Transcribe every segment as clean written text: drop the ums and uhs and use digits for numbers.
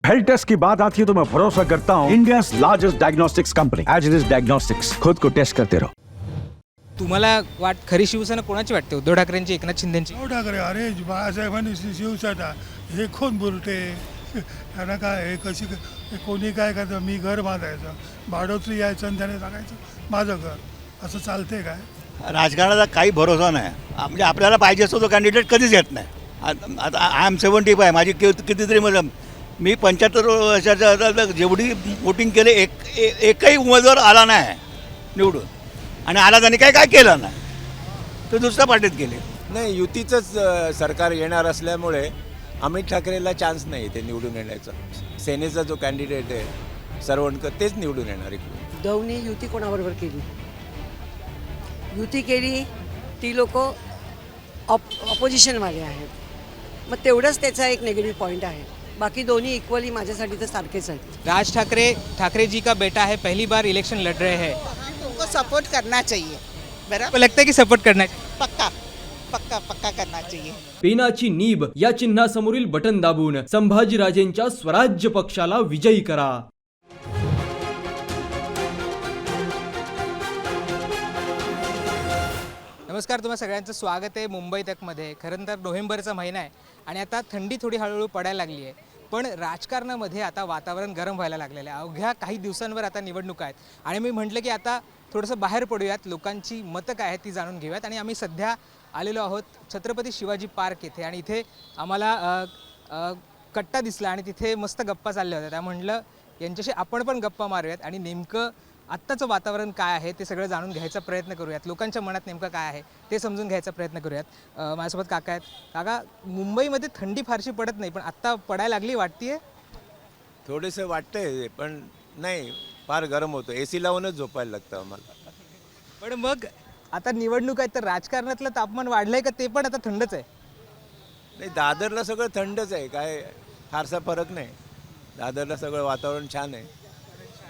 Health taste की बात आती है तो मैं भरोसा करता हूँ India largest diagnostics company as it is diagnostics. खुद को टेस्ट करते रहो। तुम्हाला खरी शिवसेना कोणाची वाटते? उद्धव ठाकरेंची, एकनाथ शिंदेची? उद्धव ठाकरे अरे बाळासाहेबांनी शिवसेना हे कोण बोलते त्यांना काय हे कशी हे कोणी काय करतं मी घर बांधायचं भाडोत्री यायचं आणि त्याने सांगायचं माझं घर असं चालते काय? राजकारणाचा काही भरोसा नाही. म्हणजे आपल्याला पाहिजे असतो तो कॅन्डिडेट कधीच येत नाही. आता आय एम 75 आहे माझी कितीतरी मतलब मी 75 वर्षाच्या जेवढी वोटिंग केले एकही उमेदवार आला नाही निवडून आणि आला त्याने काय केलं नाही तर दुसऱ्या पार्टीत गेले. नाही युतीचंच सरकार येणार असल्यामुळे अमित ठाकरेला चान्स नाही ते निवडून येण्याचा. सेनेचा जो कॅन्डिडेट आहे सरवणकर तेच निवडून येणार इकडून. उद्धवनी युती कोणाबरोबर केली? युती केली ती लोक ऑपोजिशनवाले आहेत. मग तेवढंच त्याचा एक निगेटिव्ह पॉईंट आहे. बाकी दोन्ही इक्वली माझ्यासाठी तर सारखेच आहेत. राज ठाकरे जी का बेटा है, पहली बार इलेक्शन लड़ रहे हैं, उनको सपोर्ट करना चाहिए. बराबर, आपको लगता है कि सपोर्ट करना है? पक्का पक्का पक्का करना चाहिए. पेनाची नीब या चिन्हासमोरील बटन दाबून संभाजीराजेंच्या स्वराज्य पक्षाला विजयी करा. नमस्कार, तुम्हा सगळ्यांचं स्वागत आहे मुंबई तकमध्ये. खरं तर नोव्हेंबरचा महिना आहे आणि आता थंडी थोडी हळूहळू पडायला लागली आहे. पण राजकारणामध्ये आता वातावरण गरम व्हायला लागलेलं आहे. अवघ्या काही दिवसांवर आता निवडणुका आहेत आणि मी म्हटलं की आता थोडंसं बाहेर पडूयात, लोकांची मतं काय आहेत ती जाणून घेऊयात. आणि आम्ही सध्या आलेलो आहोत छत्रपती शिवाजी पार्क येथे आणि इथे आम्हाला कट्टा दिसला आणि तिथे मस्त गप्पा चालल्या होत्या. त्या म्हटलं यांच्याशी आपण पण गप्पा मारूयात आणि नेमकं आत्ताचं वातावरण काय आहे ते सगळं जाणून घ्यायचा प्रयत्न करूयात. लोकांच्या मनात नेमकं काय आहे ते समजून घ्यायचा प्रयत्न करूयात. माझ्यासोबत काका आहेत. काका, मुंबईमध्ये थंडी फारशी पडत नाही पण आत्ता पडायला लागली वाटतीये? थोडेसे वाटतंय पण नाही फार गरम होतं. AC लावूनच झोपायला लागतं आम्हाला. पण मग आता निवडणूक आहे तर राजकारणातलं तापमान वाढलंय का ते पण आता थंडच आहे? नाही दादरला सगळं थंडच आहे, काय फारसा फरक नाही. दादरला सगळं वातावरण छान आहे.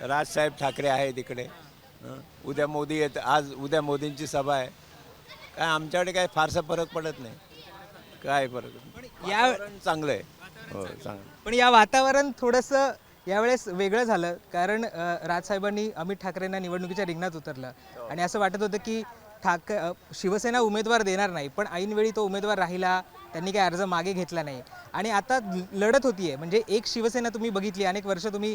राजसाहेब ठाकरे आहेत इकडे. उद्या मोदी येत, उद्या मोदींची सभा आहे. काय आमच्याकडे काय फारसा फरक पडत नाही. काय फरक या चांगलं आहे. हो चांगलं. पण या वातावरण थोडंसं यावेळेस वेगळं झालं कारण राजसाहेबांनी अमित ठाकरेंना निवडणुकीच्या रिंगणात उतरलं आणि असं वाटत होतं की शिवसेना उमेदवार देणार नाही, पण ऐनवेळी तो उमेदवार राहिला, त्यांनी काही अर्ज मागे घेतला नाही आणि आता लढत होतीये. म्हणजे एक शिवसेना तुम्ही बघितली, अनेक वर्ष तुम्ही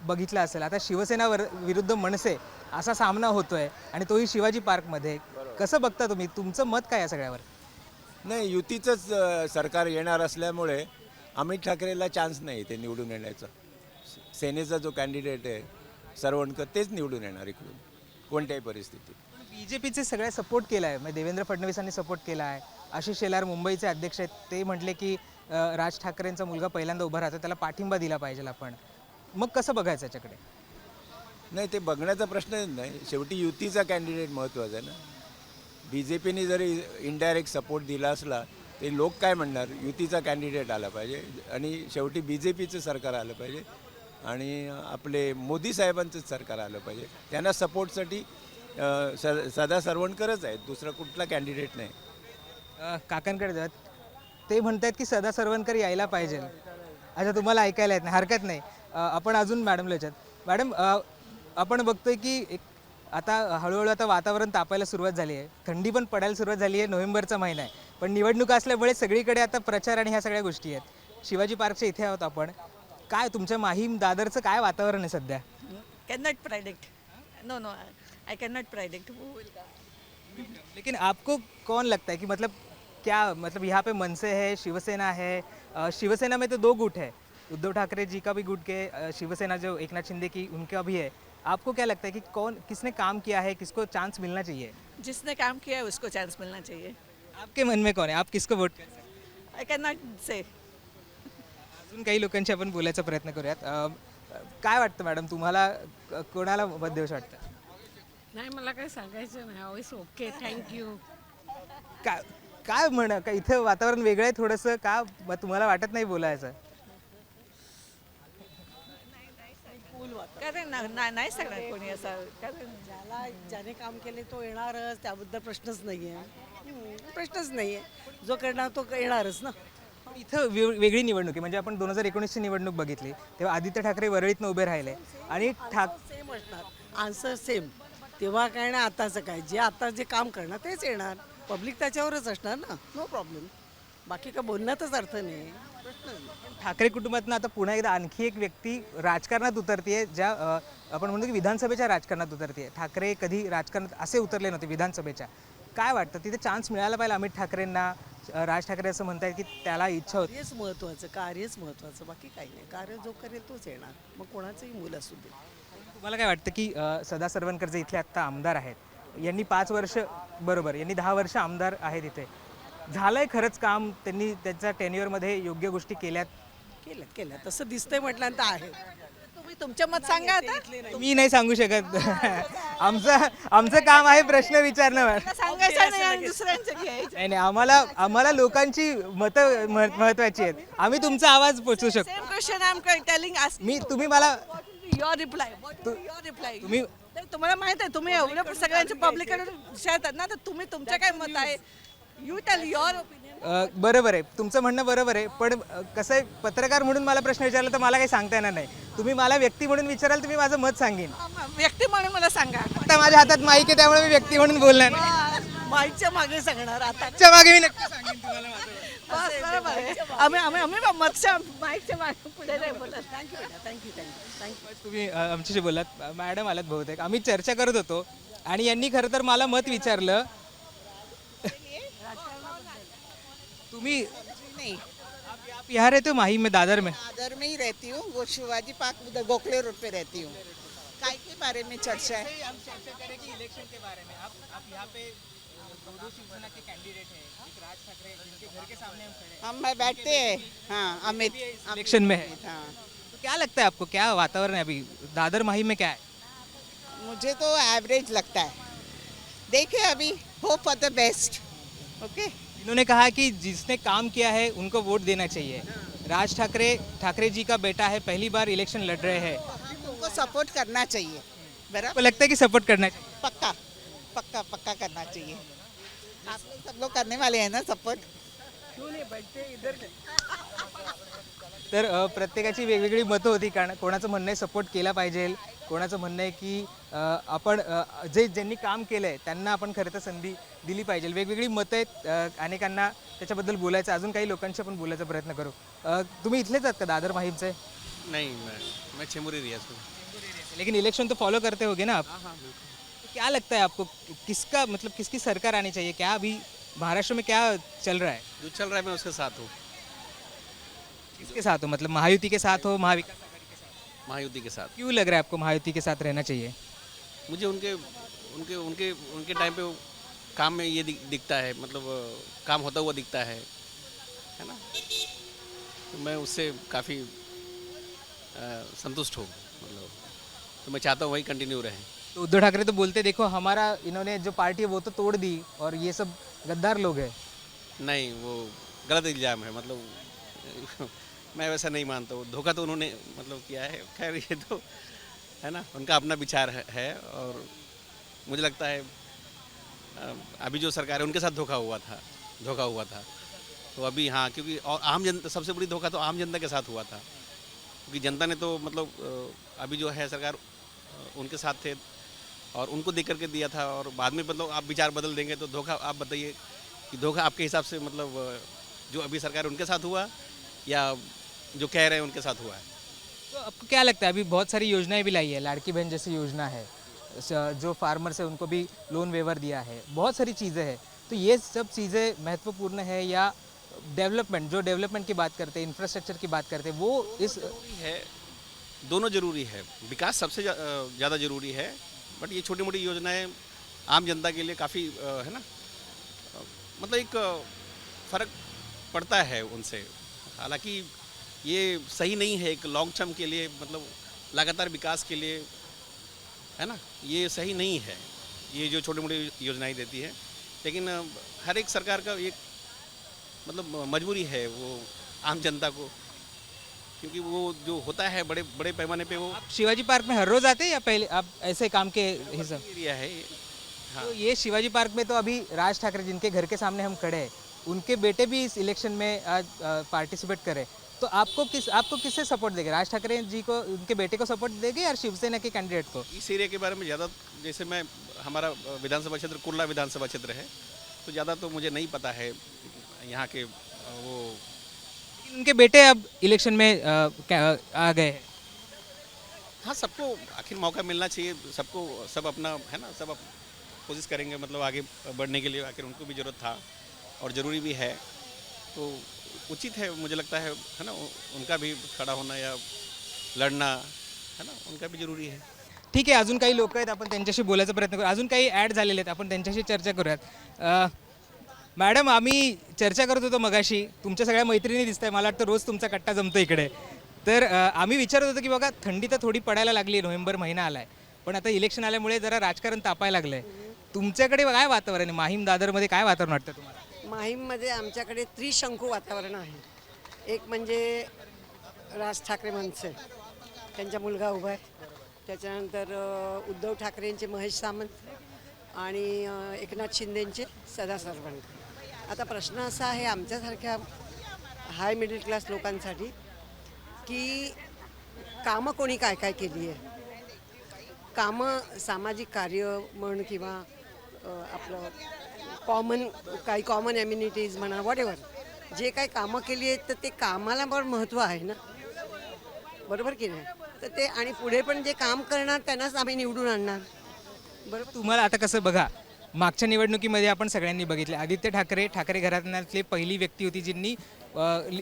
बघितलं असेल. आता शिवसेना विरुद्ध मनसे असा सामना होतोय आणि तोही शिवाजी पार्कमध्ये. कसं बघता तुम्ही? तुमचं मत काय या सगळ्यावर? नाही युतीचंच सरकार येणार असल्यामुळे अमित ठाकरेला चान्स नाही ते निवडून येण्याचा. सेनेचा जो कॅन्डिडेट आहे सरवणकर तेच निवडून येणार इकडून कोणत्याही परिस्थितीत. BJPचे सगळ्या सपोर्ट केला आहे. म्हणजे देवेंद्र फडणवीसांनी सपोर्ट केला आहे. आशिष शेलार मुंबईचे अध्यक्ष आहेत, ते म्हटले की राज ठाकरेंचा मुलगा पहिल्यांदा उभा राहतो, त्याला पाठिंबा दिला पाहिजे आपण. मग कसं बघायचं याच्याकडे? नाही ते बघण्याचा प्रश्नच नाही. शेवटी युतीचा कॅन्डिडेट महत्त्वाचा आहे ना. BJPने जरी इनडायरेक्ट सपोर्ट दिला असला ते लोक काय म्हणणार, युतीचा कॅन्डिडेट आला पाहिजे आणि शेवटी BJPचं सरकार आलं पाहिजे आणि आपले मोदी साहेबांचंच सरकार आलं पाहिजे. त्यांना सपोर्टसाठी सदा सरवणकरच आहेत, दुसरा कुठला कॅन्डिडेट नाही. काकांकडे जात ते म्हणतात की सदा सरवणकर यायला पाहिजे. अच्छा, तुम्हाला ऐकायला येत नाही, हरकत नाही. आपण अजून मॅडमला विचारत. मॅडम, आपण बघतोय की आता हळूहळू आता वातावरण तापायला सुरुवात झाली आहे, थंडी पण पडायला सुरुवात झाली आहे. नोव्हेंबरचा महिना आहे पण निवडणुका असल्यामुळे सगळीकडे आता प्रचार आणि ह्या सगळ्या गोष्टी आहेत. शिवाजी पार्कच्या इथे आहोत आपण. काय तुमच्या माहीम दादरचं काय वातावरण आहे सध्या? Cannot predict. No, I cannot predict who will come. लेकिन आपको कौन लगता है कि मतलब क्या, मतलब यहाँ पे मनसे है, शिवसेना है. शिवसेना में तो दो गुट है, उद्धव ठाकरे जी का भी गुट के, शिवसेना जो एकनाथ शिंदे की उनका भी है. आपको क्या लगता है कि किसने काम किया है, किसको चांस मिलना चाहिए? जिसने काम किया है उसको चांस मिलना चाहिए. आपके मन में कौन है? आप किसको वोट कर सकते हैं? I cannot say. अजून काही लोकांशी आपण बोलायचा प्रयत्न करूयात. काय वाटतं मॅडम तुम्हाला, कोणाला मत देऊशी वाटतं? नाही, मला काही सांगायचं नाही. Always okay, thank you. काय म्हणा, का इथं वातावरण वेगळं आहे थोडंसं, का तुम्हाला वाटत नाही बोलायचं? कारण नाही सांगणार कोणी असं. कारण ज्याने काम केले तो येणारच, त्याबद्दल प्रश्नच नाही आहे. प्रश्नच नाही आहे. जो करणार तो येणारच ना. इथं वेगळी निवडणूक आहे. म्हणजे आपण 2019ची निवडणूक बघितली तेव्हा आदित्य ठाकरे वरळीतनं उभे राहिले आणि सेम असणार, आन्सर सेम. तेव्हा काय ना आताचं काय, जे आता जे काम करणार तेच येणार. पब्लिक त्याच्यावरच असणार ना, नो प्रॉब्लेम. बाकी काय बोलण्यातच अर्थ नाही. ठाकरे कुटुंबातनं आता पुन्हा एकदा आणखी एक व्यक्ती राजकारणात उतरते, ज्या आपण म्हणतो की विधानसभेच्या राजकारणात उतरते. ठाकरे कधी राजकारणात असे उतरले नव्हते विधानसभेच्या. काय वाटतं तिथे चान्स मिळाला पाहिजे अमित ठाकरेंना? राज ठाकरे असं म्हणतात की त्याला इच्छा होती. कार्यच महत्त्वाचं, कार्यच महत्त्वाचं, बाकी काही नाही. कार्य जो करेल तोच येणार, मग कोणाचंही मुलं असू दे. तुम्हाला काय वाटतं की सदा सरवणकर जे इथले आत्ता आमदार आहेत, यांनी 5 वर्ष बरोबर, यांनी 10 वर्ष आमदार आहेत इथे, झालंय खरंच काम? त्यांनी त्यांच्या टेन्युअरमध्ये योग्य गोष्टी केल्यात? केलं तसं दिसतंय म्हटल्यानंतर आहे. तुम्ही तुमचं मत सांगा आता. मी नाही सांगू शकत. आमचं काम आहे प्रश्न विचारणं. सांगायचं नाही आणि दुसऱ्यांचं घ्यायचं. नाही नाही, आम्हाला लोकांची मतं महत्वाची आहेत. आम्ही तुमचा आवाज पोचवू शकतो. Same question I am telling तुम्ही मला युअर रिप्लाय. Your reply. तुम्ही तुम्हाला माहित आहे, तुम्ही एवढं सगळ्यांच्या पब्लिककडे विचारतात ना, तर तुम्ही तुमचं काय मत आहे, यू टेल युअर ओपिनियन. बरोबर आहे, तुमचं म्हणणं बरोबर आहे. पण कसं आहे, पत्रकार म्हणून मला प्रश्न विचारला तर मला काही सांगता येणार नाही. तुम्ही मला व्यक्ती म्हणून विचाराल तर मी माझं मत सांगेन. व्यक्ती म्हणून मला सांगा. आता माझ्या हातात माईक आहे त्यामुळे मी व्यक्ती म्हणून बोलणार नाही. माईकच्या मागे सांगणार आता. च्या मागे मी नक्की सांगेन तुम्हाला माझं. बस, बरोबर आहे. आम्ही मतच्या माईकच्या मागे पुढे नाही बोलत. थँक्यू. तुम्ही आमच्याशी बोललात, मॅडम आलात बहुतेक. आम्ही चर्चा करत होतो आणि यांनी खरं तर मला मत विचारलं. तुम्ही नहीं, आप यहाँ रहते हो माही में, दादर में? दादर में ही रहती हूँ. वो शिवाजी पार्क उधर गोखले रोड पे रहती हूँ. काय के बारे में चर्चा है? हम चर्चा करें कि इलेक्शन के बारे में. आप यहाँ पे दो शिवसेना के कैंडिडेट हैं, एक राज ठाकरे जिनके घर के सामने हम खड़े हैं. हम में बैठते हैं. हाँ, अमित इलेक्शन में है. हाँ. तो क्या लगता है आपको, क्या वातावरण है अभी दादर माही में, क्या है? मुझे तो एवरेज लगता है. देखिए अभी, hope for the best. Okay. इन्होंने कहा कि जिसने काम किया है उनको वोट देना चाहिए. राज ठाकरे जी का बेटा है, पहली बार इलेक्शन लड़ रहे हैं. उनको सपोर्ट करना चाहिए. आपको बराबर. लगता है कि सपोर्ट करना चाहिए? पक्का पक्का पक्का करना चाहिए. आप लोग सब लोग करने वाले हैं ना सपोर्ट? तर प्रत्येकाची वेगवेगळी मतं होती. कारण कोणाचं म्हणणं आहे सपोर्ट केला पाहिजे, कोणाचं म्हणणं आहे की आपण ज्यांनी काम केलं आहे त्यांना आपण खरं तर संधी दिली पाहिजे. वेगवेगळी मतं आहेत, अनेकांना त्याच्याबद्दल बोलायचं. अजून काही लोकांशी आपण बोलायचा प्रयत्न करू. तुम्ही इथलेच आहात का, दादर माहीमचे? नहीं, मैं चेमुरी रियाज हूँ. लेकिन इलेक्शन तो फॉलो करते होगे ना आप? तो क्या लगता है आपको, किसका मतलब किसकी सरकार आनी चाहिए? क्या अभी महाराष्ट्र में क्या चल रहा है? जो चल रहा है मैं उसके साथ हूँ. किसके साथ हो, मतलब महायुति के साथ हो, महाविकास आघाड़ी के साथ? महायुति के साथ. क्यों लग रहा है आपको महायुति के साथ रहना चाहिए? मुझे उनके उनके उनके उनके टाइम पे काम में ये दिखता है, मतलब काम होता हुआ दिखता है ना. तो मैं उससे काफ़ी संतुष्ट हूँ, मतलब तो मैं चाहता हूँ वही कंटिन्यू रहे. तो उद्धव ठाकरे तो बोलते देखो हमारा इन्होंने जो पार्टी है वो तो तोड़ दी और ये सब गद्दार लोग हैं. नहीं, वो गलत इल्ज़ाम है. मतलब मैं वैसा नहीं मानता हूँ. धोखा तो उन्होंने मतलब किया है. खैर ये तो है ना, उनका अपना विचार है. और मुझे लगता है अभी जो सरकार है उनके साथ धोखा हुआ था. तो अभी हाँ, क्योंकि और आम जनता, सबसे बड़ी धोखा तो आम जनता के साथ हुआ था. क्योंकि जनता ने तो मतलब अभी जो है सरकार उनके साथ थे और उनको देख करके दिया था. और बाद में मतलब आप विचार बदल देंगे तो धोखा, आप बताइए कि धोखा आपके हिसाब से मतलब जो अभी सरकार उनके साथ हुआ या जो कह रहे हैं उनके साथ हुआ है? तो आपको क्या लगता है, अभी बहुत सारी योजनाएं भी लाई है, लाड़की बहन जैसी योजना है, जो फार्मर्स है उनको भी लोन वेवर दिया है, बहुत सारी चीज़ें हैं. तो ये सब चीज़ें महत्वपूर्ण है या डेवलपमेंट, जो डेवलपमेंट की बात करते हैं, इंफ्रास्ट्रक्चर की बात करते हैं, वो इस है, दोनों ज़रूरी है. विकास सबसे ज़्यादा ज़रूरी है, बट ये छोटी मोटी योजनाएं आम जनता के लिए काफ़ी है ना, मतलब एक फ़र्क पड़ता है उनसे. हालांकि ये सही नहीं है एक लॉन्ग टर्म के लिए, मतलब लगातार विकास के लिए, है ना, ये सही नहीं है ये जो छोटी मोटी योजनाएं देती है. लेकिन हर एक सरकार का एक मतलब मजबूरी है वो आम जनता को, क्योंकि वो जो होता है बड़े बड़े पैमाने पे वो. आप शिवाजी पार्क में हर रोज आते हैं या पहले आप ऐसे काम के हिसाब? एरिया है ये. हाँ. तो ये शिवाजी पार्क में तो अभी राज ठाकरे जिनके घर के सामने हम खड़े हैं, उनके बेटे भी इस इलेक्शन में आज पार्टिसिपेट करें, तो आपको किससे सपोर्ट देंगे? राज ठाकरे जी को, उनके बेटे को सपोर्ट देंगे या शिवसेना के कैंडिडेट को? इस एरिया के बारे में ज़्यादा, जैसे मैं, हमारा विधानसभा क्षेत्र कुर्ला विधानसभा क्षेत्र है, तो ज़्यादा तो मुझे नहीं पता है यहाँ के वो। उनके बेटे अब इलेक्शन में आ गए हैं। हाँ, सबको आखिर मौका मिलना चाहिए, सबको, सब अपना है ना, सब कोशिश करेंगे मतलब आगे बढ़ने के लिए। आखिर उनको भी ज़रूरत था और ज़रूरी भी है, तो उचित है मुझे लगता है ना, उनका भी खड़ा होना या लढणं है ना, उनका भी जरूरी आहे. ठीक आहे. अजून काही लोक आहेत, आपण त्यांच्याशी बोलायचा प्रयत्न करू. अजून काही ॲड झालेले आहेत, आपण त्यांच्याशी चर्चा करूयात. मॅडम, आम्ही चर्चा करत होतो मगाशी, तुमच्या सगळ्या मैत्रिणी दिसत आहे, मला वाटतं रोज तुमचा कट्टा जमतो इकडे. तर आम्ही विचारत होतो की बघा, थंडी तर थोडी पडायला लागली, नोव्हेंबर महिना आला आहे, पण आता इलेक्शन आल्यामुळे जरा राजकारण तापायला लागलं आहे. तुमच्याकडे काय वातावरण आहे? माहीम दादरमध्ये काय वातावरण वाटतं तुम्हाला? माहीममध्ये आमच्याकडे त्रिशंकू वातावरण आहे. एक म्हणजे राज ठाकरे मनसे, त्यांचा मुलगा उभा आहे. त्याच्यानंतर उद्धव ठाकरेंचे महेश सावंत आणि एकनाथ शिंदेंचे सदा सरवणकर. आता प्रश्न असा आहे आमच्यासारख्या हाय मिडल क्लास लोकांसाठी की कामं कोणी काय काय केली आहे. कामं सामाजिक कार्य म्हण किंवा आपलं काही कॉमन ॲम्युनिटीज म्हणा, व्हॉट एव्हर जे काही कामं केली आहेत, तर ते कामाला पण महत्त्व आहे ना, बरोबर की नाही? तर ते आणि पुढे पण जे काम करणार त्यांनाच आम्ही निवडून आणणार, बरोबर. तुम्हाला आता कसं बघा, मागच्या निवडणुकीमध्ये आपण सगळ्यांनी बघितले, आदित्य ठाकरे घराण्यातली पहिली व्यक्ती होती ज्यांनी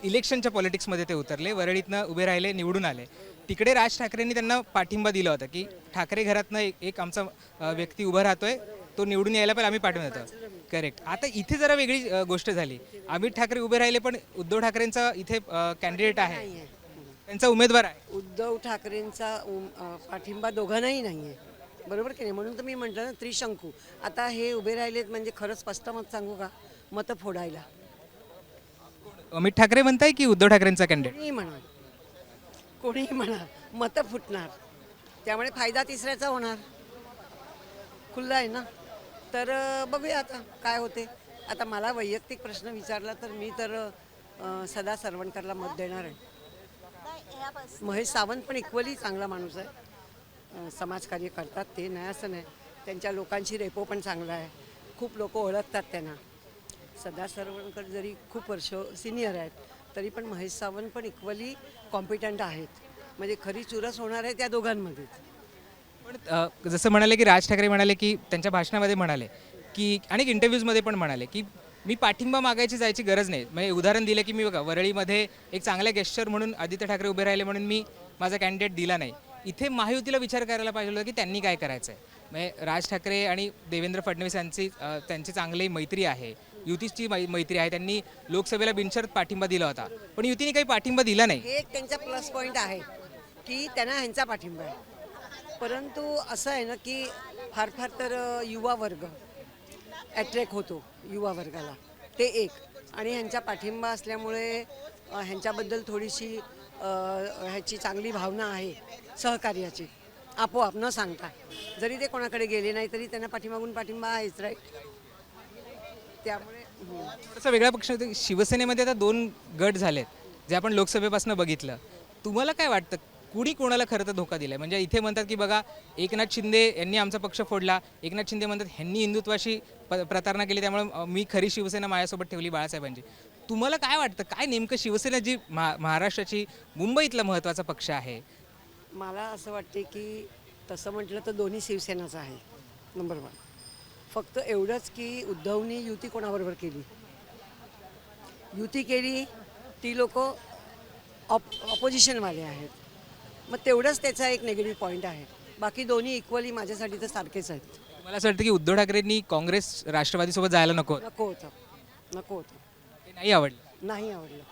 इलेक्शनच्या पॉलिटिक्समध्ये ते उतरले, वरळीतनं उभे राहिले, निवडून आले. तिकडे राज ठाकरेंनी त्यांना पाठिंबा दिला होता की ठाकरे घरातनं एक आमचा व्यक्ती उभा राहतोय, तो निवडून यायला पण आम्ही पाठवून देतो. करेक्ट. आता इथे जरा वेगळी गोष्ट झाली. अमित ठाकरे उभे राहिले, पण उद्धव ठाकरेंचा इथे कॅन्डिडेट आहे, त्यांचा उमेदवार आहे. उद्धव ठाकरेंचा पाठिंबा दोघांनाही नाही आहे, बरोबर की नाही? म्हणून तर मी म्हटलं ना त्रिशंकू. आता हे उभे राहिलेत म्हणजे खरंच स्पष्ट मत सांगू का, मतं फोडायला. अमित ठाकरे म्हणताय की उद्धव ठाकरेंचा कॅन्डिडेट? कोणीही म्हणा मतं फुटणार, त्यामुळे फायदा तिसऱ्याचा होणार. खुल्ला आहे ना. तर बघूया आता काय होते. आता मला वैयक्तिक प्रश्न विचारला तर मी तर सदा सरवणकरला मत देणार आहे. महेश सावंत पण इक्वली चांगला माणूस आहे, समाजकार्य करतात ते, नाही असं नाही. त्यांच्या लोकांशी रेपो पण चांगला आहे, खूप लोक ओळखतात त्यांना. सदा सरवणकर जरी खूप वर्ष सिनियर आहेत तरी पण महेश सावंत पण इक्वली कॉम्पिटंट आहेत. म्हणजे खरी चुरस होणार आहे त्या दोघांमध्येच. पण जसं म्हणाले की राज ठाकरे म्हणाले की त्यांच्या भाषणामध्ये म्हणाले की अनेक इंटरव्ह्यूजमध्ये पण म्हणाले की मी पाठिंबा मागायची जायची गरज नाही. म्हणजे उदाहरण दिलं की मी बघा, वरळीमध्ये एक चांगल्या गेस्चर म्हणून आदित्य ठाकरे उभे राहिले म्हणून मी माझा कॅन्डिडेट दिला नाही. इथे महायुतीला विचार करायला पाहिजे होतं की त्यांनी काय करायचं आहे. म्हणजे राज ठाकरे आणि देवेंद्र फडणवीस त्यांची चांगली मैत्री आहे, युतीची मैत्री आहे. त्यांनी लोकसभेला बिनशर्त पाठिंबा दिला होता, पण युतीने काही पाठिंबा दिला नाही. हे एक त्यांचा प्लस पॉईंट आहे की त्यांना ह्यांचा पाठिंबा आहे. परंतु असं आहे ना की फार फार तर युवा वर्ग ॲट्रॅक्ट होतो, युवा वर्गाला ते एक. आणि ह्यांचा पाठिंबा असल्यामुळे ह्यांच्याबद्दल थोडीशी ह्याची चांगली भावना आहे, सहकार्याची, आपोआप न सांगता. जरी ते कोणाकडे गेले नाही तरी त्यांना पाठीमागून पाठिंबा आहेच, राईट. त्यामुळे तसा वेगळा पक्ष शिवसेनेमध्ये आता 2 गट झालेत, जे आपण लोकसभेपासून बघितलं. तुम्हाला काय वाटतं, कुणी कोणाला खरं तर धोका दिलाय? म्हणजे इथे म्हणतात की बघा, एकनाथ शिंदे यांनी आमचा पक्ष फोडला, एकनाथ शिंदे म्हणतात ह्यांनी हिंदुत्वाशी प्रतारणा केली, त्यामुळे मी खरी शिवसेना माझ्यासोबत ठेवली बाळासाहेबांची. तुम्हाला काय वाटतं, काय नेमकं शिवसेना जी महाराष्ट्राची, मुंबईतला महत्त्वाचा पक्ष आहे? मला असं वाटते की तसं म्हटलं तर दोन्ही शिवसेनाच आहे, नंबर 1. फक्त एवढंच की उद्धवनी युती कोणाबरोबर केली, युती केली ती लोक ऑपोजिशनवाले आहेत. मग तेवढंच त्याचा एक निगेटिव्ह पॉईंट आहे. बाकी दोन्ही इक्वली माझ्यासाठी तर सारखेच आहेत. मला असं वाटतं की उद्धव ठाकरेंनी काँग्रेस राष्ट्रवादीसोबत जायला नको होतं. ते नाही आवडलं. नाही आवडलं.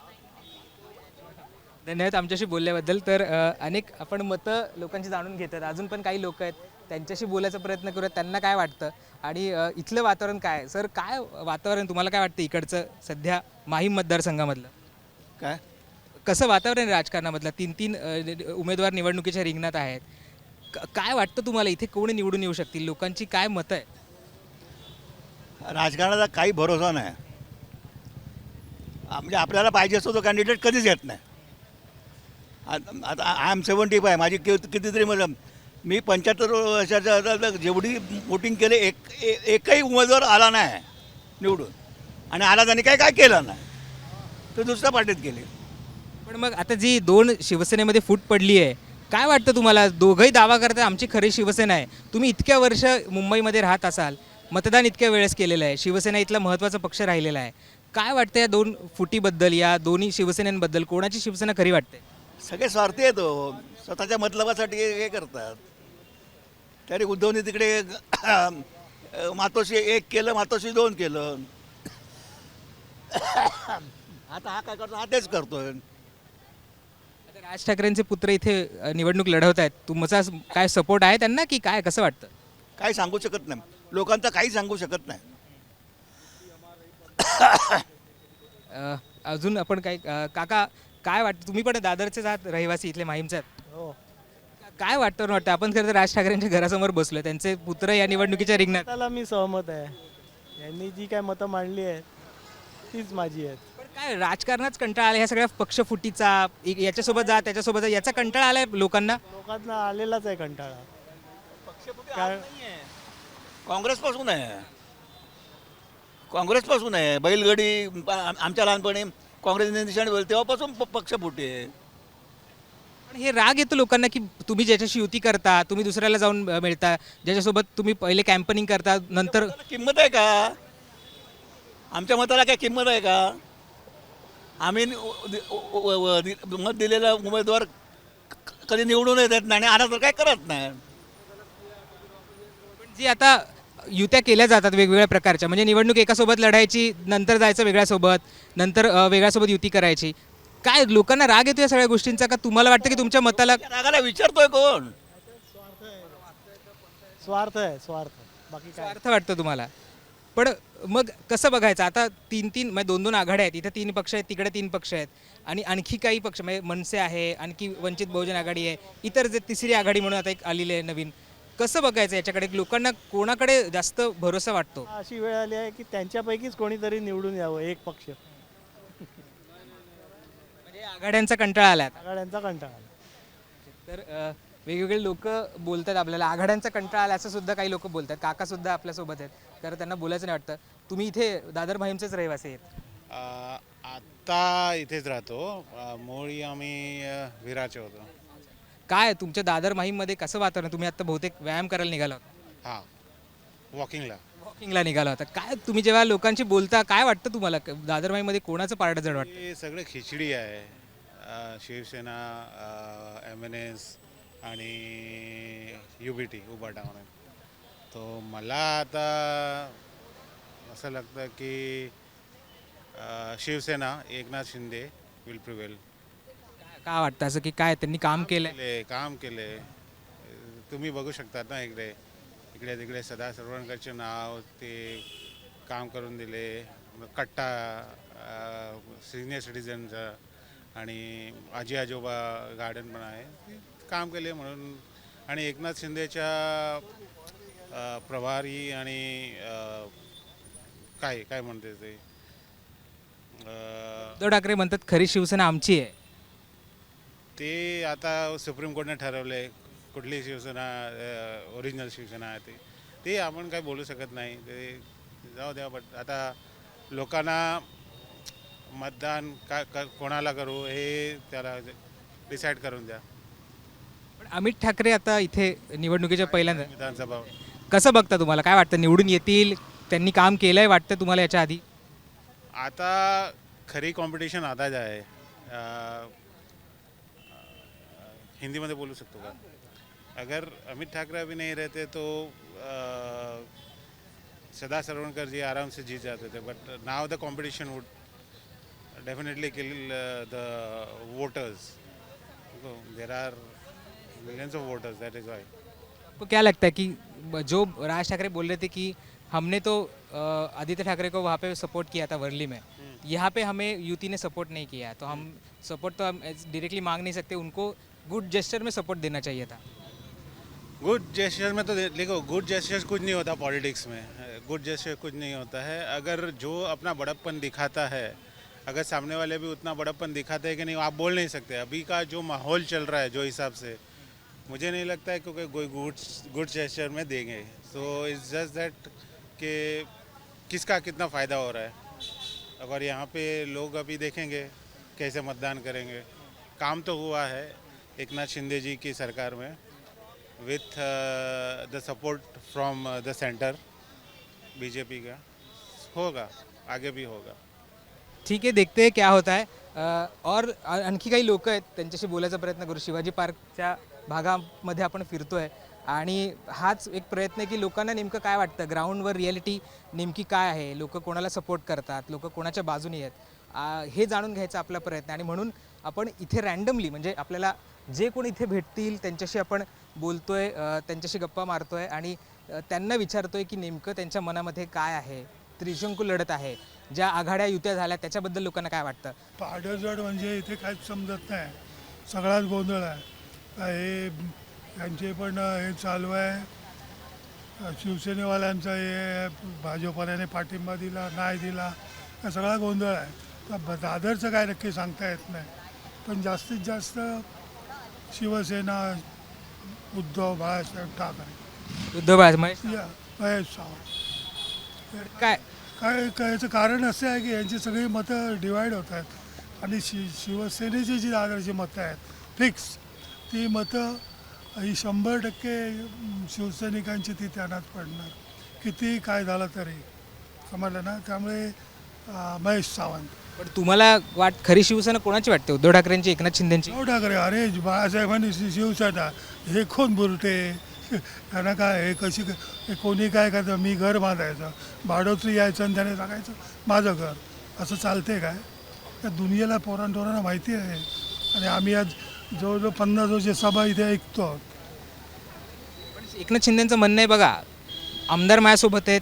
धन्यवाद आमच्याशी बोलल्याबद्दल. तर अनेक आपण मतं लोकांची जाणून घेतात. अजून पण काही लोक आहेत, त्यांच्याशी बोलायचा प्रयत्न करूयात, त्यांना काय वाटतं आणि इथलं वातावरण काय आहे. सर, काय वातावरण तुम्हाला काय वाटतं इकडचं सध्या माहीम मतदारसंघामधलं? काय कसं वातावरण आहे राजकारणामधलं? 3 उमेदवार निवडणुकीच्या रिंगणात आहेत. काय वाटतं तुम्हाला, इथे कोण निवडून येऊ शकतील? लोकांची काय मतं आहे? राजकारणाचा काही भरोसा नाही. म्हणजे आपल्याला पाहिजे असतो तो कॅन्डिडेट कधीच येत नाही. आता आय एम 75, माझी कितीतरी मतलब मी 75 वर्षाच्या जेवढी वोटिंग केले एकही उमेदवार आला नाही निवडून, आणि आला त्याने काय केलं नाही, तो दुसऱ्या पार्टीत गेले. पण मग आता जी 2 शिवसेनेमध्ये फूट पडली आहे, काय वाटतं तुम्हाला? दोघंही दावा करतात आमची खरी शिवसेना आहे. तुम्ही इतक्या वर्ष मुंबईमध्ये राहत असाल, मतदान इतक्या वेळेस केलेलं आहे, शिवसेना इथला महत्त्वाचा पक्ष राहिलेला आहे. काय वाटतं या 2 फुटीबद्दल, या दोन्ही शिवसेनेबद्दल? कोणाची शिवसेना खरी वाटते? सगळे स्वार्थी आहेत हो, स्वतःच्या मतलबासाठी हे करतात. तरी उद्धवने तिकडे मातोश्री 1 केलं, मातोश्री 2 केलं. आता हा काय करतो? हा तेच करतोय. आता राज ठाकरेंचे पुत्र इथे निवडणूक लढवत आहेत, तुमचा काय सपोर्ट आहे त्यांना की काय, कसं वाटतं? काही सांगू शकत नाही, लोकांचं काही सांगू शकत नाही. अजून आपण काय काका काय वाटतं? तुम्ही पण दादरचेच आहात, रहिवासी इथले, माहीमचे आहात. हो, काय वाटतं आपण खरं तर राज ठाकरेंच्या घरासमोर बसलो, त्यांचे पुत्र या निवडणुकीच्या रिंगणात. त्याला मी सहमत आहे. यांनी जी काय मतं मांडली आहेत तीच माझी आहेत. पण काय राजकारणाच कंटाळा आला ह्या सगळ्या पक्षफुटीचा, याच्यासोबत जा त्याच्यासोबत जा, याचा कंटाळा आलाय लोकांना. लोकांना आलेलाच आहे कंटाळा. कारण काँग्रेसपासून आहे, काँग्रेसपासून आहे. बैलगाडी आमच्या लहानपणी काँग्रेसने निशाणी बोल तेव्हापासून पक्ष फुटे. पण हे राग येतो लोकांना की तुम्ही ज्याच्याशी युती करता, तुम्ही दुसऱ्याला जाऊन मिळता, ज्याच्यासोबत तुम्ही पहिले कॅम्पेनिंग करता, नंतर किंमत आहे का? आमच्या मताला काय किंमत आहे का? आम्ही मत दिलेला उमेदवार कधी निवडून येत नाही आणि आला तर काय करत नाही. पण जी आता युत्या केल्या जातात वेगवेगळ्या प्रकारच्या, म्हणजे निवडणूक एकासोबत लढायची, नंतर जायचं वेगळ्यासोबत, नंतर वेगळ्यासोबत युती करायची. काय लोकांना राग येतो या सगळ्या गोष्टींचा का तुम्हाला वाटतं की तुमच्या मताला रागाला विचारतोय कोण? स्वार्थ आहे, स्वार्थ, बाकी काय. अर्थ वाटतं तुम्हाला? पण मग कसं बघायचं? आता 3 म्हणजे 2 आघाड्या आहेत, इथे 3 पक्ष आहेत, तिकडे 3 पक्ष आहेत, आणि आणखी काही पक्ष म्हणजे मनसे आहे, आणखी वंचित बहुजन आघाडी आहे, इतर जे तिसरी आघाडी म्हणून आता एक आलेली आहे नवीन. कसं बघायचं याच्याकडे? लोकांना कोणाकडे जास्त भरोसा वाटतो? अशी वेळ आली आहे की त्यांच्यापैकीच कोणीतरी निवडून यावं, एक पक्ष. म्हणजे आघाड्यांचा कंटाळा आला आता. आघाड्यांचा कंटाळा. तर वेगवेगळे लोक बोलतात आपल्याला आघाड्यांचा कंटाळा आला असं सुद्धा काही लोक बोलतात. काका सुद्धा आपल्यासोबत आहेत, तर त्यांना बोलायचं नाही वाटतं. तुम्ही इथे दादर माहीमचेच रहिवासी आहेत? आता इथेच राहतो. मूळी आम्ही विराचे होतो. काय तुमच्या दादर माहीममध्ये कसं वातावरण? तुम्ही आता बहुतेक व्यायाम करायला निघाला होता. हां, वॉकिंगला निघाला होता. काय तुम्ही जेव्हा लोकांशी बोलता काय वाटतं तुम्हाला? दादर माहीममध्ये कोणाचं पारडं जड वाटतं? हे सगळे खिचडी आहे. शिवसेना, MNS आणि UBT उभाटा म्हणून. तो मला आता असं लागतं की शिवसेना एकनाथ शिंदे विल प्रिवेल. काय वाटतं असं की काय त्यांनी काम केलंय? काम केले. तुम्ही बघू शकतात ना, इकडे तिकडे सदा सरवणकरचे नाव, ते काम करून दिले. कट्टा सिनियर सिटीजनचं आणि आजी आजोबा गार्डन पण आहे, काम केले म्हणून. आणि एकनाथ शिंदेच्या प्रभारी आणि काय म्हणते ते उद्धव ठाकरे म्हणतात खरी शिवसेना आमची आहे. ते आता सुप्रीम कोर्टने ठरवले कुठली शिवसेना ओरिजिनल शिवसेना आहे ते आपण काय बोलू शकत नाही. ते जाऊ द्या. बट आता लोकांना मतदान कोणाला करू हे त्याला डिसाईड करून द्या. पण अमित ठाकरे आता इथे निवडणुकीच्या पहिल्यांदा विधानसभा कसं बघता? तुम्हाला काय वाटतं? निवडून येतील? त्यांनी काम केलंय वाटतं तुम्हाला याच्या आधी? आता खरी कॉम्पिटिशन आता जे आहे, हिंदीमध्ये बोलू शकतो का? अगर अमित ठाकरे अभी नहीं रहते तो सदा सरवणकर जी आराम से जीत जाते थे. But now the competition would definitely kill the voters. There are millions of voters, that is why. आपको क्या लगता है कि जो राज ठाकरे बोल रहे थे कि हमने तो आदित्य ठाकरे को वहाँ पे सपोर्ट किया था वर्ली में, यहाँ पे हमें युति ने सपोर्ट नहीं किया, तो हम सपोर्ट तो हम डायरेक्टली मांग नहीं सकते, उनको गुड जेस्चर में सपोर्ट देना चाहिए था. गुड जेस्चर में तो देखो, गुड जेस्चर कुछ नहीं होता पॉलिटिक्स में. गुड जेस्चर कुछ नहीं होता है. अगर जो अपना बड़प्पन दिखाता है, अगर सामने वाले भी उतना बड़प्पन दिखाते हैं कि नहीं, आप बोल नहीं सकते। अभी का जो माहौल चल रहा है जो हिसाब से, मुझे नहीं लगता है क्योंकि कोई गुड जेस्चर में देंगे। सो इट्स जस्ट दैट कि किसका कितना फ़ायदा हो रहा है। अगर यहाँ पे लोग अभी देखेंगे कैसे मतदान करेंगे। काम तो हुआ है एकनाथ शिंदे जी की सरकार में with the support from the centre BJP का, होगा आगे भी होगा। ठीक आहे, देखते हैं क्या होता है। और आणखी काही लोक आहेत, त्यांच्याशी बोलायचा प्रयत्न करू। शिवाजी पार्कच्या भागामध्ये आपण फिरतोय आणि हाच एक प्रयत्न आहे की लोकांना नेमकं काय वाटतं, ग्राउंडवर रिॲलिटी नेमकी काय आहे, लोक कोणाला सपोर्ट करतात, लोक कोणाच्या बाजूने आहेत, हे जाणून घ्यायचा आपला प्रयत्न। आणि म्हणून आपण इथे रँडमली म्हणजे आपल्याला जे कोण इथे भेटतील त्यांच्याशी आपण बोलतोय, त्यांच्याशी गप्पा मारतोय आणि त्यांना विचारतोय की नेमकं त्यांच्या मनामध्ये काय आहे। त्रिशंकू लढत आहे, ज्या आघाड्या युत्या झाल्या त्याच्याबद्दल लोकांना काय वाटतं। पाडजड म्हणजे इथे काहीच समजत नाही, सगळाच गोंधळ आहे। हे यांचे पण हे चालू आहे, शिवसेनेवाल्यांचं हे भाजपने पाठिंबा दिला नाही दिला, हा सगळा गोंधळ आहे। तर दादरचं काय नक्की सांगता येत नाही, पण जास्तीत जास्त शिवसेना उद्धव बाळासाहेब ठाकरे, उद्धव बाळासाहेब महेश सावंत। काय काय याचं कारण असं आहे की यांची सगळी मतं डिवाईड होत आहेत आणि शिवसेनेची जी दादरची मतं आहेत फिक्स, ती मतं ही 100% शिवसैनिकांची ती त्यांनाच पडणार, किती काय झालं तरी, समजलं ना। त्यामुळे महेश सावंत। पण तुम्हाला खरी शिवसेना कोणाची वाटते, उद्धव ठाकरेंची, एकनाथ शिंदेची? उद्धव ठाकरे, अरे बाळासाहेबांनी शिवसेना, हे कोण बुरटे, त्यांना काय, हे कशी, हे कोणी काय करतं, मी घर बांधायचं, भाडोत्री यायचं आणि त्याने सांगायचं माझं घर, असं चालते काय? त्या दुनियेला पोरांना माहिती आहे। आणि आम्ही आज जवळजवळ 50 वर्ष सभा इथे ऐकतो। एकनाथ शिंदेचं म्हणणं आहे बघा, आमदार माझ्यासोबत आहेत,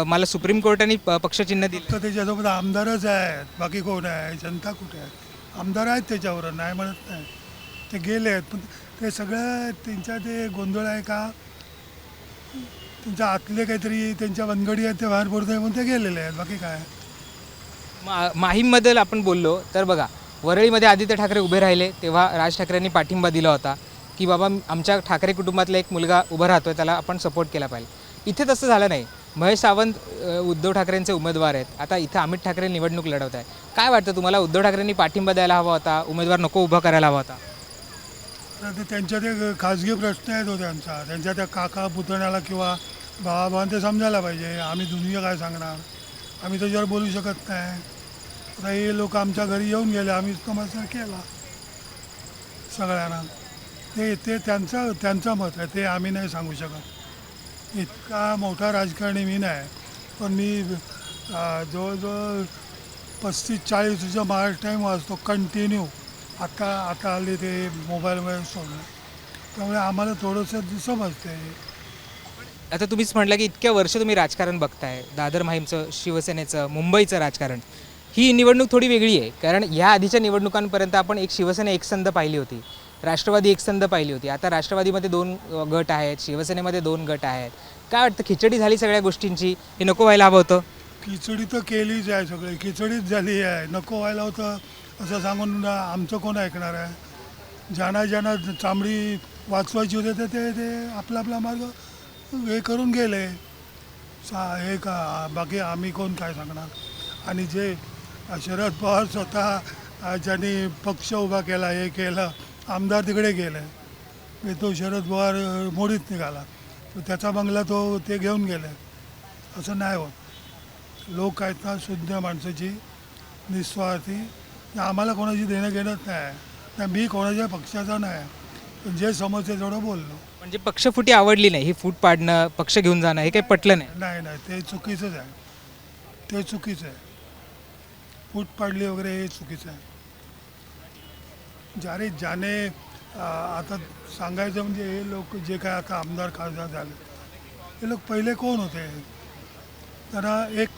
मला सुप्रीम कोर्टाने पक्षचिन्ह दिलं, तर त्याच्यासोबत आमदारच आहेत, बाकी कोण आहे, जनता कुठे आहे? आमदार आहेत त्याच्यावर, नाही म्हणत नाही, ते गेले आहेत, पण ते सगळं त्यांच्या ते गोंधळ आहे का, त्यांच्या आतले काहीतरी त्यांच्या वनगडी आहेत ते बाहेर पडत आहे म्हणून ते गेलेले आहेत, बाकी काय। माहीमबद्दल आपण बोललो तर बघा, वरळीमध्ये आदित्य ठाकरे उभे राहिले तेव्हा राज ठाकरेंनी पाठिंबा दिला होता की बाबा आमच्या ठाकरे कुटुंबातला एक मुलगा उभा राहतोय, त्याला आपण सपोर्ट केला पाहिजे। इथे तसं झालं नाही। महेश सावंत उद्धव ठाकरेंचे उमेदवार आहेत, आता इथं अमित ठाकरे निवडणूक लढवत आहे। काय वाटतं तुम्हाला, उद्धव ठाकरेंनी पाठिंबा द्यायला हवा होता, उमेदवार नको उभा करायला हवा होता? तर त्यांच्या ते खाजगी प्रश्न आहेत हो त्यांचा, त्यांच्या त्या काका पुतण्याला किंवा भावाभावांना ते समजायला पाहिजे। आम्ही दुनिया काय सांगणार, आम्ही त्याच्यावर बोलू शकत नाही। आता हे लोक आमच्या घरी येऊन गेले, आम्ही तमाशा केला सगळ्यांना, ते त्यांचं मत आहे, ते आम्ही नाही सांगू शकत। इतका मोठा राजकारणी मी नाही, पण मी जवळजवळ 35-40 वर्ष महाराष्ट्र टाईम वाचतो कंटिन्यू। आता आले ते मोबाईलवर सोडलं, त्यामुळे आम्हाला थोडंसं समजते। आता तुम्हीच म्हटलं की इतक्या वर्ष तुम्ही राजकारण बघताय, दादर माहीमचं, शिवसेनेचं, मुंबईचं राजकारण। ही निवडणूक थोडी वेगळी आहे, कारण ह्या आधीच्या निवडणुकांपर्यंत आपण एक शिवसेना एकसंध पाहिली होती, राष्ट्रवादी एकसंध पाहिली होती। आता राष्ट्रवादीमध्ये 2 गट आहेत, शिवसेनेमध्ये 2 गट आहेत। काय वाटतं, खिचडी झाली सगळ्या गोष्टींची, हे नको व्हायला हवं होतं? खिचडी तर केलीच आहे, सगळी खिचडीच झाली आहे, नको व्हायला होतं असं सांगून आमचं कोण ऐकणार आहे? ज्यांना चांबडी वाचवायची होते ते आपला मार्ग हे करून गेले, हे का, बाकी आम्ही कोण काय सांगणार? आणि जे शरद पवार स्वतः ज्यांनी पक्ष उभा केला, हे केलं, आमदार तिकडे गेले, तो शरद पवार मोडीत निघाला, तो त्याचा बंगला ते घेऊन गेले, असं नाही होत। लोक आहेत ना शुद्ध माणसाची, निस्वार्थी, आम्हाला कोणाची देणं घेणंच नाही, मी कोणाच्या पक्षाचा नाही, पण जे समजते तेवढं बोललो। म्हणजे पक्षफुटी आवडली नाही, ही फूट पाडणं, पक्ष घेऊन जाणं, हे काही पटलं नाही? नाही, ते चुकीचंच आहे, ते चुकीचं आहे, फूट पाडली वगैरे हे चुकीचं आहे। ज्याने आता सांगायचं म्हणजे हे लोक जे काय आता आमदार खासदार झाले, हे लोक पहिले कोण होते? त्यांना एक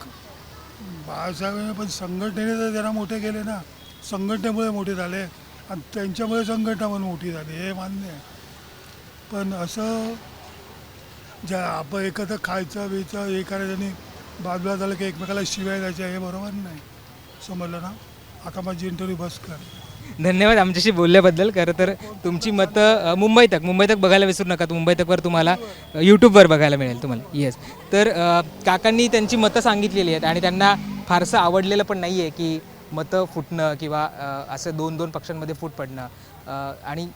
बाळासाहेब, पण संघटनेने तर त्यांना मोठे केले ना, संघटनेमुळे मोठे झाले आणि त्यांच्यामुळे संघटना पण मोठी झाली, हे मान्य आहे। पण असं ज्या आपण एकत्र खायचं बियचं हे करायचं आणि बाजूला झालं की एकमेकाला शिवाय द्यायच्या, हे बरोबर नाही, समजलं ना। आता माझी इंटरव्ह्यू बस कर. धन्यवाद आमच्याशी बोलल्याबद्दल. खरं तर तुमची मतं मुंबई तक बघायला विसरू नका. मुंबई तकवर तुम्हाला यूट्यूबवर बघायला मिळेल तुम्हाला. येस. तर काकांनी त्यांची मतं सांगितलेली आहेत आणि त्यांना फारसं आवडलेलं पण नाही आहे की मतं फुटणं किंवा असं 2-2 पक्षांमध्ये फूट पडणं आणि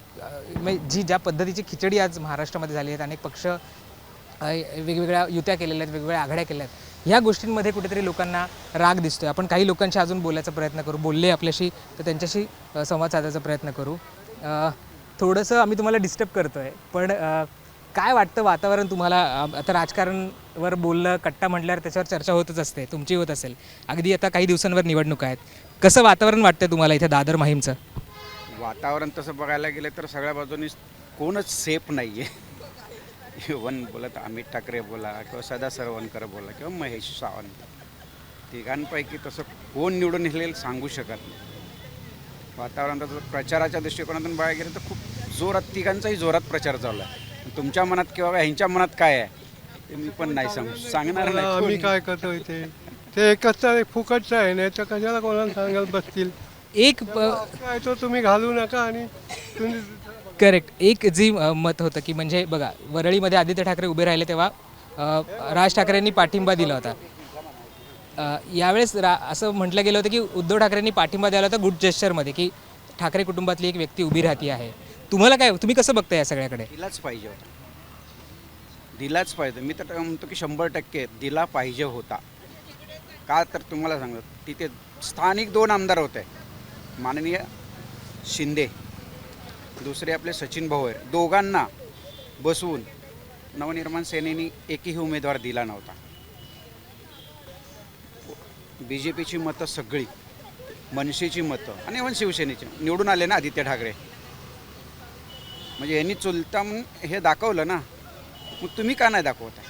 जी ज्या पद्धतीची खिचडी आज महाराष्ट्रामध्ये झाली आहे. अनेक पक्ष वेगवेगळ्या युत्या केलेल्या आहेत, वेगवेगळ्या आघाड्या केल्या आहेत. ह्या गोष्टींमध्ये कुठेतरी लोकांना राग दिसतोय. आपण काही लोकांशी अजून बोलायचा प्रयत्न करू. बोलले आपल्याशी तर त्यांच्याशी संवाद साधायचा प्रयत्न करू. थोडंसं आम्ही तुम्हाला डिस्टर्ब करतो आहे पण काय वाटतं वातावरण तुम्हाला? आता राजकारणवर बोललं कट्टा म्हटल्यावर त्याच्यावर चर्चा होतच असते, तुमची होत असेल. अगदी आता काही दिवसांवर निवडणुका आहेत. कसं वातावरण वाटतं तुम्हाला इथे दादर माहीमचं? वातावरण तसं बघायला गेलं तर सगळ्या बाजूनी कोणच सेफ नाही आहे. इव्हन बोलत अमित ठाकरे बोला किंवा सदा सरवणकर बोला किंवा महेश सावंत, तिघांपैकी तसं कोण निवडून येईल सांगू शकत नाही. वातावरण तसं प्रचाराच्या दृष्टिकोनातून बघायला गेलं तर खूप जोरात, तिघांचाही जोरात प्रचार चालू आहे. तुमच्या मनात किंवा ह्यांच्या मनात काय आहे ते मी पण नाही सांगणार नाही. आम्ही काय करतो इथे ते एकच तर फुकटचं आहे, नाही तर कशाला कोणाला सांगायला बसतील. एक काय तो तुम्ही घालू नका आणि तुम्ही करेक्ट. एक जी मत होतं की म्हणजे बघा वरळीमध्ये आदित्य ठाकरे उभे राहिले तेव्हा राज ठाकरेंनी पाठिंबा दिला होता. यावेळेस असं म्हटलं गेलं होतं की उद्धव ठाकरेंनी पाठिंबा दिला होता गुड जेस्चरमध्ये की ठाकरे कुटुंबातली एक व्यक्ती उभी राहती आहे. तुम्हाला काय, तुम्ही कसं बघता या सगळ्याकडे? दिलाच पाहिजे होता, दिलाच पाहिजे. मी तर म्हणतो की 100% दिला पाहिजे होता. का तर तुम्हाला सांगतो तिथे स्थानिक 2 आमदार होते, माननीय शिंदे, दुसरे आपले सचिन भाऊ आहे. दोघांना बसवून नवनिर्माण सेनेनी एकही उमेदवार दिला नव्हता. BJPची मतं सगळी, मनसेची मतं आणि इव्हन शिवसेनेची निवडून आले ना आदित्य ठाकरे. म्हणजे यांनी चुलता म्हणून हे दाखवलं ना, मग तुम्ही का नाही दाखवताय?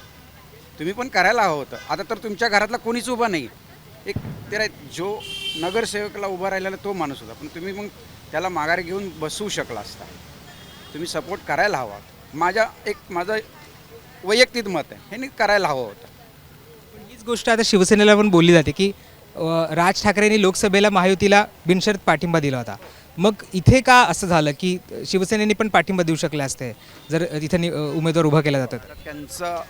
तुम्ही पण करायला हवं होतं. आता तर तुमच्या घरातला कोणीच उभा नाही. एक त्याला जो नगरसेवकला उभा राहिलेला तो माणूस होता, पण तुम्ही मग त्याला माघारी घेऊन बसवू शकला असता. तुम्ही सपोर्ट करायला हवा. माझं वैयक्तिक मत आहे, ह्यांनी करायला हवं होतं. हीच गोष्ट आता शिवसेनेला पण बोलली जाते की राज ठाकरेंनी लोकसभेला महायुतीला बिनशर्त पाठिंबा दिला होता. मग इथे का असं झालं की शिवसेनेने पण पाठिंबा देऊ शकले असते जर इथे उमेदवार उभा केला जातात? त्यांचं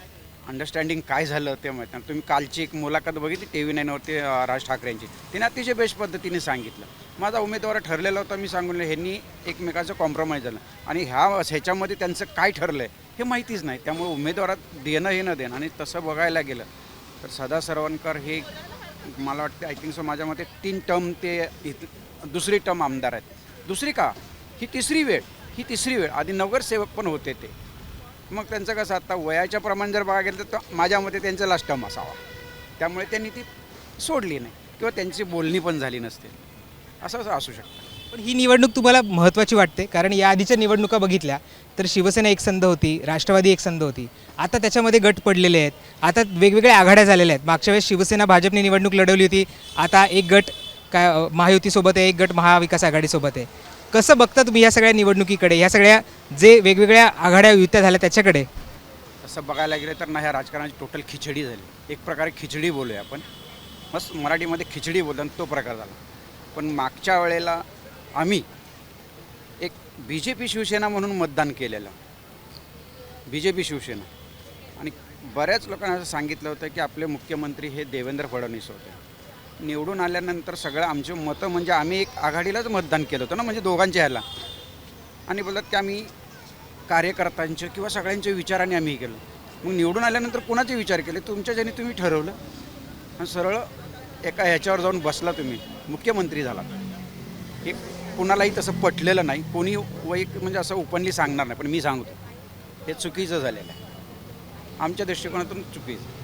अंडरस्टँडिंग काय झालं ते माहीत नाही. तुम्ही कालची एक मुलाखत बघितली TV9वरती राज ठाकरेंची, तिने अतिशय बेस्ट पद्धतीने सांगितलं. माझा उमेदवार ठरलेला होता, मी सांगून ह्यांनी एकमेकाचं कॉम्प्रोमाइज झालं आणि ह्याच्यामध्ये त्यांचं काय ठरलं आहे हे माहितीच नाही. त्यामुळे उमेदवारात देणं हे न देणं. आणि तसं बघायला गेलं तर सदा सरवणकर हे मला वाटतं आय थिंक सो माझ्या मते 3 टर्म ते दुसरी टर्म आमदार आहेत. दुसरी का, ही तिसरी वेळ. आधी नगरसेवक पण होते ते. मग त्यांचं कसं आता वयाच्या प्रमाणे जर बघायला गेलं तर माझ्या मते त्यांचं लास्ट टर्म असावा. त्यामुळे त्यांनी ती सोडली नाही किंवा त्यांची बोलणी पण झाली नसते, असं असू शकतं. पण ही निवडणूक तुम्हाला महत्त्वाची वाटते? कारण या आधीच्या निवडणुका बघितल्या तर शिवसेना एक संध होती, राष्ट्रवादी एक संध होती. आता त्याच्यामध्ये गट पडलेले आहेत, आता वेगवेगळ्या आघाड्या झालेल्या आहेत. मागच्या वेळेस शिवसेना भाजपने निवडणूक लढवली होती, आता एक गट काय महायुतीसोबत आहे, एक गट महाविकास आघाडीसोबत आहे. कसं बघता तुम्ही या सगळ्या निवडणुकीकडे, ह्या सगळ्या जे वेगवेगळ्या आघाड्या युत्या झाल्या त्याच्याकडे? तसं बघायला गेलं तर ना ह्या राजकारणाची टोटल खिचडी झाली. एक प्रकारे खिचडी बोलूया आपण, मस्त मराठीमध्ये खिचडी बोलतात तो प्रकार झाला. पण मागच्या वेळेला आम्ही एक BJP शिवसेना म्हणून मतदान केलेलं, BJP शिवसेना. आणि बऱ्याच लोकांना असं सांगितलं होतं की आपले मुख्यमंत्री हे देवेंद्र फडणवीस होते. निवडून आल्यानंतर सगळं आमचे मतं म्हणजे आम्ही एक आघाडीलाच मतदान केलं होतं ना, म्हणजे दोघांच्या ह्याला. आणि बोलतात की आम्ही कार्यकर्त्यांचे किंवा सगळ्यांच्या विचाराने आम्ही केलं. मग निवडून आल्यानंतर कोणाचे विचार केले? तुमच्या ज्याने तुम्ही ठरवलं आणि सरळ एका ह्याच्यावर जाऊन बसला, तुम्ही मुख्यमंत्री झाला. हे कुणालाही तसं पटलेलं नाही, कोणी म्हणजे असं ओपनली सांगणार नाही, पण मी सांगतो हे चुकीचं झालेलं आहे, आमच्या दृष्टिकोनातून चुकीचं.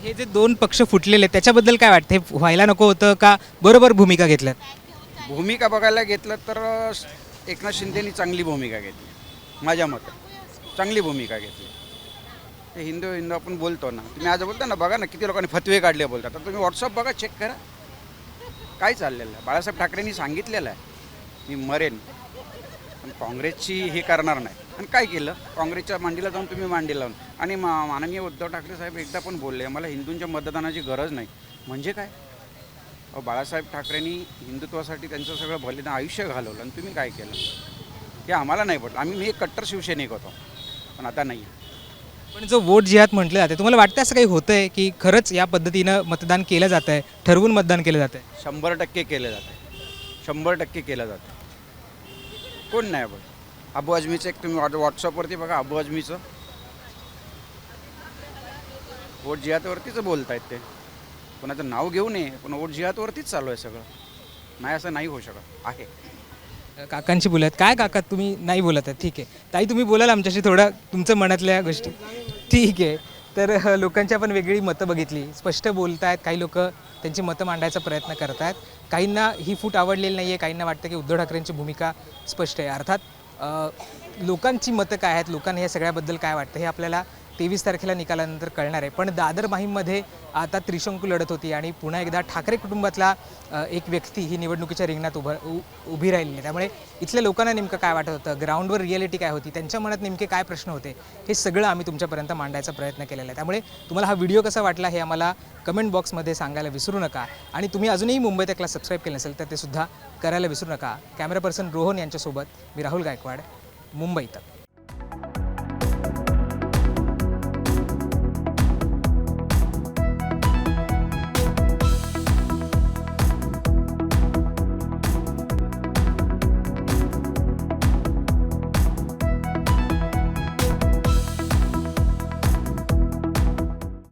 हे जे 2 पक्ष फुटलेले त्याच्याबद्दल काय वाटतं? हे व्हायला नको होतं का बरोबर भूमिका घेतल्यात? भूमिका बघायला घेतलं तर एकनाथ शिंदेनी चांगली भूमिका घेतली, माझ्या मते चांगली भूमिका घेतली. ते हिंदू आपण बोलतो ना, तुम्ही आज बोलता ना, बघा ना किती लोकांनी फतवे काढले बोलतात. तर तुम्ही व्हॉट्सअप बघा, चेक करा काय चाललेलं आहे. बाळासाहेब ठाकरेंनी सांगितलेलं आहे मी मरेन पण काँग्रेसची हे करणार नाही. आणि काय केलं? काँग्रेसच्या मांडीला जाऊन तुम्ही मांडी लावून. आणि माननीय उद्धव ठाकरे साहेब एकदा पण बोलले मला हिंदूंच्या मतदानाची गरज नाही. म्हणजे काय? बाळासाहेब ठाकरेंनी हिंदुत्वासाठी त्यांचं सगळं बलिदान आयुष्य घालवलं आणि तुम्ही काय केलं हे आम्हाला नाही पडलं. मी एक कट्टर शिवसैनिक होतो, पण आता नाही. पण जो वोट जिहाद म्हटलं जाते, तुम्हाला वाटतं असं काही होतंय की खरंच या पद्धतीनं मतदान केलं जात आहे, ठरवून मतदान केलं जात आहे? 100% केलं जातं, 100% केलं जातं. कोण नाही बघ. अबू आझमीचं एक तुम्ही व्हॉट्सअपवरती बघा, अबू आझमीचं वोट जिहादवरतीच बोलतायत ते. कोणाचं नाव घेऊ नये, पण वोट जिहादवरतीच चालू आहे सगळं. नाही असं नाही होऊ शकत आहे. काकांशी बोलत काय काका तुम्ही नाही बोलत आहे, ठीक आहे. ताई तुम्ही बोलाल आमच्याशी थोडं तुमचं मनातल्या गोष्टी? ठीक आहे. तर लोकांची आपण वेगळी मतं बघितली, स्पष्ट बोलत आहेत. काही लोक त्यांची मतं मांडायचा प्रयत्न करत आहेत. काहींना ही फूट आवडलेली नाही आहे, काहींना वाटतं की उद्धव ठाकरेंची भूमिका स्पष्ट आहे. अर्थात लोकांची मतं काय आहेत, लोकांना या सगळ्याबद्दल काय वाटतं हे आपल्याला 23 तारखेला निकालानंतर कळणार आहे. पण दादर माहीममध्ये आता त्रिशंकू लढत होती आणि पुन्हा एकदा ठाकरे कुटुंबातला एक व्यक्ती ही निवडणुकीच्या रिंगणात उभी राहिली आहे. त्यामुळे इथल्या लोकांना नेमकं काय वाटत होतं, ग्राउंडवर रिॲलिटी काय होती, त्यांच्या मनात नेमके काय प्रश्न होते, हे सगळं आम्ही तुमच्यापर्यंत मांडायचा प्रयत्न केलेला आहे. त्यामुळे तुम्हाला हा व्हिडिओ कसा वाटला हे आम्हाला कमेंट बॉक्समध्ये सांगायला विसरू नका. आणि तुम्ही अजूनही मुंबई तकला सबस्क्राईब केलं नसेल तर ते सुद्धा करायला विसरू नका. कॅमेरा पर्सन रोहन यांच्यासोबत मी राहुल गायकवाड, मुंबई तक.